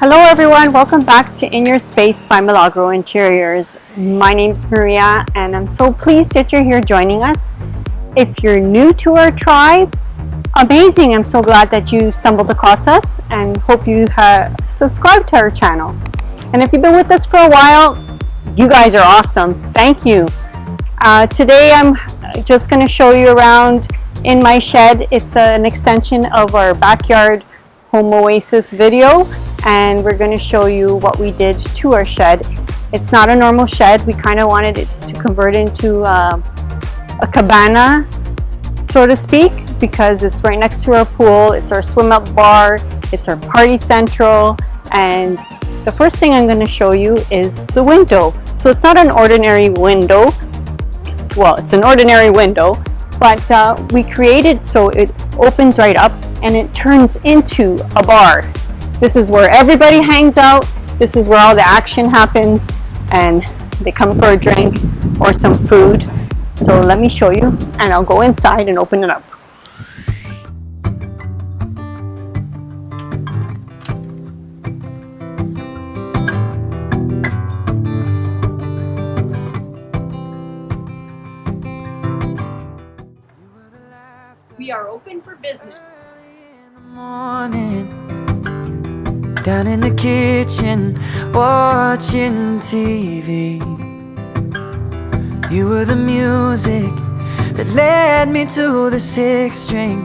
Hello everyone, welcome back to In Your Space by Milagro Interiors. My name's Maria and I'm so pleased that you're here joining us. If you're new to our tribe, amazing. I'm so glad that you stumbled across us and hope you have subscribed to our channel. And if you've been with us for a while, you guys are awesome. Thank you. Today I'm just going to show you around in my shed. It's an extension of our backyard home oasis video, and we're going to show you what we did to our shed. It's not a normal shed. We kind of wanted it to convert into a cabana, so to speak, because it's right next to our pool. It's our swim up bar, it's our party central, and the first thing I'm going to show you is the window. So it's not an ordinary window. Well, it's an ordinary window, but we created so it opens right up and it turns into a bar. This is where everybody hangs out. This is where all the action happens, and they come for a drink or some food. So let me show you, and I'll go inside and open it up. We are open for business. Morning, down in the kitchen, watching TV. You were the music that led me to the sixth string.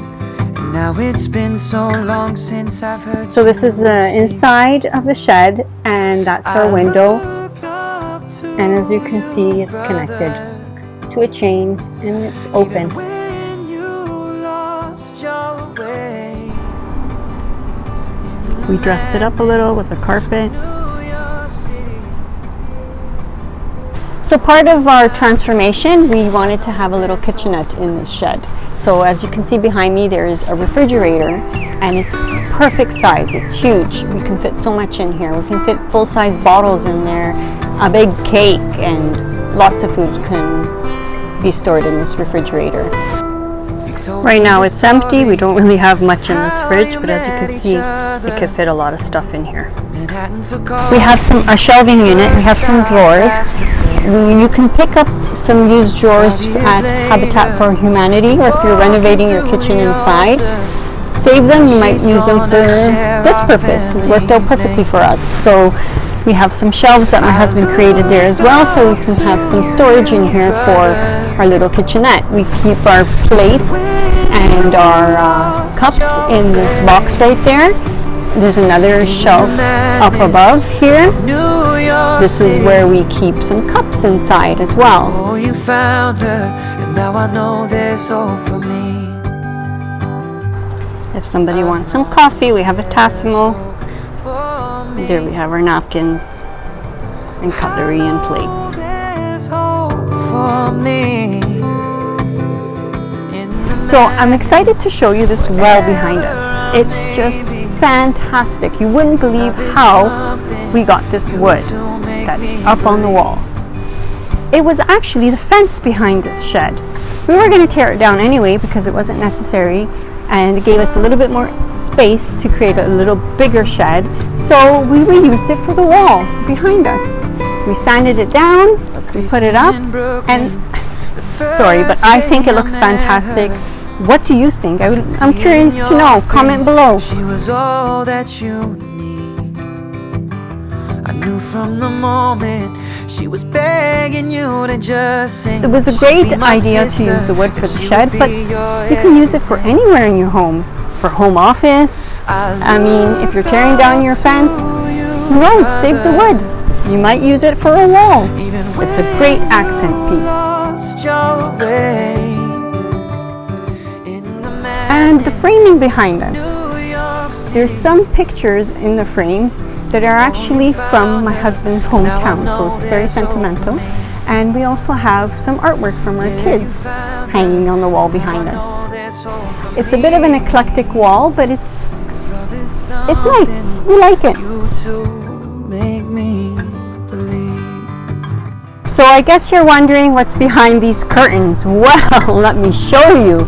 And now it's been so long since I've heard. So this is the inside of the shed, and that's our window. And as you can see, it's connected to a chain and it's open. We dressed it up a little with a carpet. So part of our transformation, we wanted to have a little kitchenette in this shed. So as you can see behind me, there is a refrigerator, and it's perfect size. It's huge. We can fit so much in here. We can fit full-size bottles in there, a big cake, and lots of food can be stored in this refrigerator. Right now it's empty. We don't really have much in this fridge, but as you can see, it could fit a lot of stuff in here. We have a shelving unit. We have some drawers. You can pick up some used drawers at Habitat for Humanity, or if you're renovating your kitchen inside, save them. You might use them for this purpose. It worked out perfectly for us. So we have some shelves that my husband created there as well, so we can have some storage in here for our little kitchenette. We keep our plates and our cups in this box right there. There's another shelf up above here. This is where we keep some cups inside as well. Oh, you found her, and now I know there's hope for me. If somebody wants some coffee, we have a Tassimo. There we have our napkins and cutlery and plates. So I'm excited to show you this wall behind us. It's just fantastic. You wouldn't believe how we got this wood that's up on the wall. It was actually the fence behind this shed. We were going to tear it down anyway because it wasn't necessary, and it gave us a little bit more space to create a little bigger shed, so we reused it for the wall behind us. We sanded it down, we put it up, and sorry, but I think it looks fantastic. What do you think? I'm curious to know. Comment below. She was all that you need. I knew from the moment she was begging you to just sing. It was a great idea to use the wood for the shed, but you can use it for anywhere in your home. For home office. I mean, if you're tearing down your fence, who knows, save the wood. You might use it for a wall. It's a great accent piece. And the framing behind us. There's some pictures in the frames that are actually from my husband's hometown, so it's very sentimental. And we also have some artwork from our kids hanging on the wall behind us. It's a bit of an eclectic wall, but it's nice. We like it. So I guess you're wondering what's behind these curtains. Well, let me show you.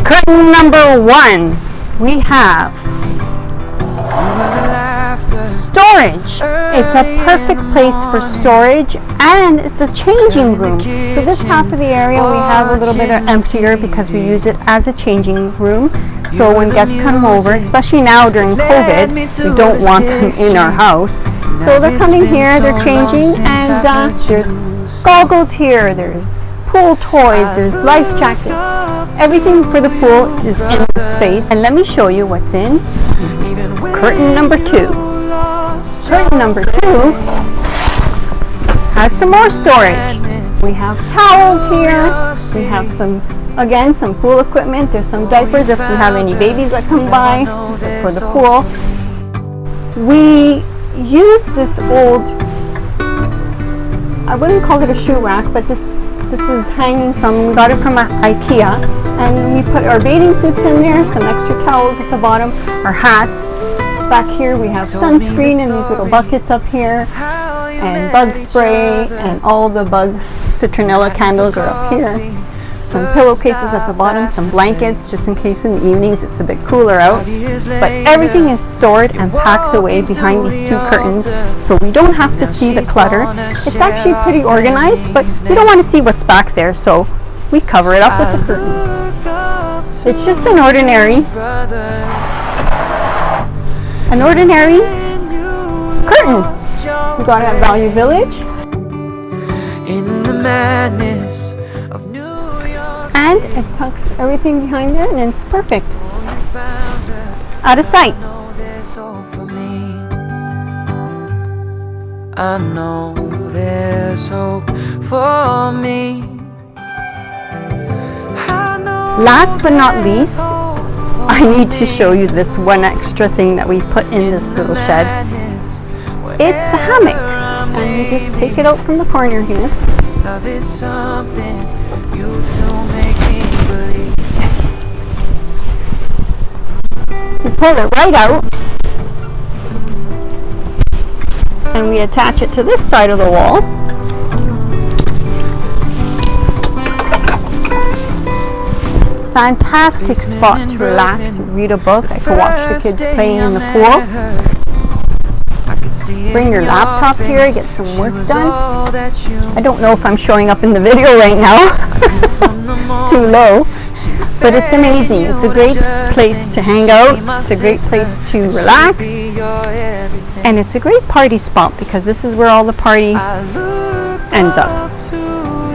Curtain number 1, we have storage. It's a perfect place for storage, and it's a changing room. So this half of the area we have a little bit emptier because we use it as a changing room. So when guests come over, especially now during COVID, we don't want them in our house. So they're coming here, they're changing, and there's goggles here, there's pool toys, there's life jackets. Everything for the pool is in the space. And let me show you what's in curtain number 2. Curtain number 2 has some more storage. We have towels here. We have some pool equipment. There's some diapers if we have any babies that come by for the pool. We use this old, I wouldn't call it a shoe rack, but this is hanging from, we got it from IKEA, and we put our bathing suits in there, some extra towels at the bottom, our hats. Back here we have sunscreen and these little buckets up here, and bug spray, and all the bug citronella candles are up here. Some pillowcases at the bottom, some blankets just in case in the evenings it's a bit cooler out. But everything is stored and packed away behind these 2 curtains, so we don't have to see the clutter. It's actually pretty organized, but we don't want to see what's back there, so we cover it up with the curtain. It's just an ordinary curtain. We got it at Value Village. In the madness of New York, and it tucks everything behind it, and it's perfect. Out of sight. I know there's hope for me. Last but not least, I need to show you this one extra thing that we put in this little shed. It's a hammock, and you just take it out from the corner here. Love is something you two make me believe. We pull it right out, and we attach it to this side of the wall. Fantastic spot to relax, read a book. I can watch the kids playing in the pool. Bring your laptop here, get some work done. I don't know if I'm showing up in the video right now. Too low. But it's amazing. It's a great place to hang out. It's a great place to relax. And it's a great party spot because this is where all the party ends up.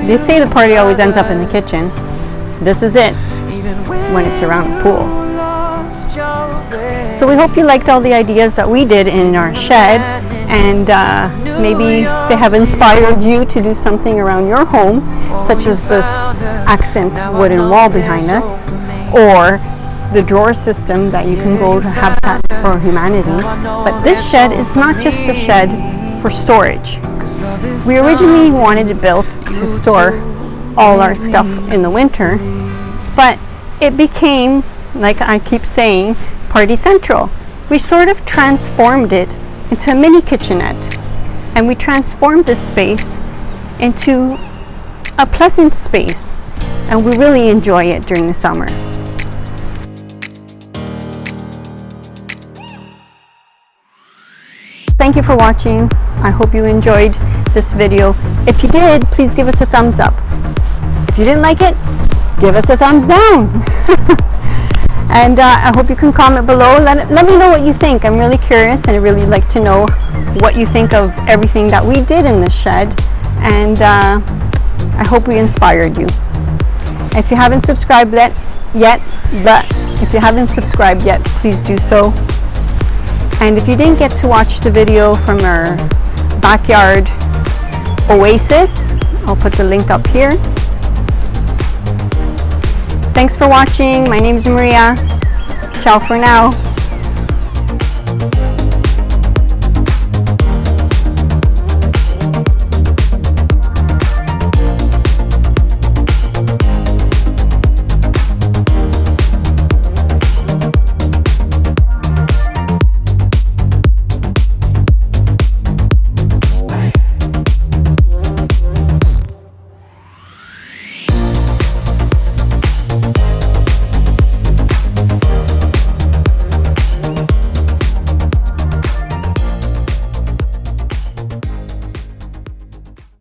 They say the party always ends up in the kitchen. This is it when it's around the pool. So we hope you liked all the ideas that we did in our shed, and maybe they have inspired you to do something around your home, such as this accent wooden wall behind us, or the drawer system that you can go to Habitat for Humanity. But this shed is not just a shed for storage. We originally wanted it built to store all our stuff in the winter, but it became, like I keep saying, Party Central. We sort of transformed it into a mini kitchenette, and we transformed this space into a pleasant space, and we really enjoy it during the summer. Thank you for watching. I hope you enjoyed this video. If you did, please give us a thumbs up. If you didn't like it, give us a thumbs down. And I hope you can comment below. Let me know what you think. I'm really curious, and I really like to know what you think of everything that we did in this shed. And I hope we inspired you. If you haven't subscribed yet, please do so. And if you didn't get to watch the video from our backyard oasis, I'll put the link up here. Thanks for watching. My name is Maria. Ciao for now.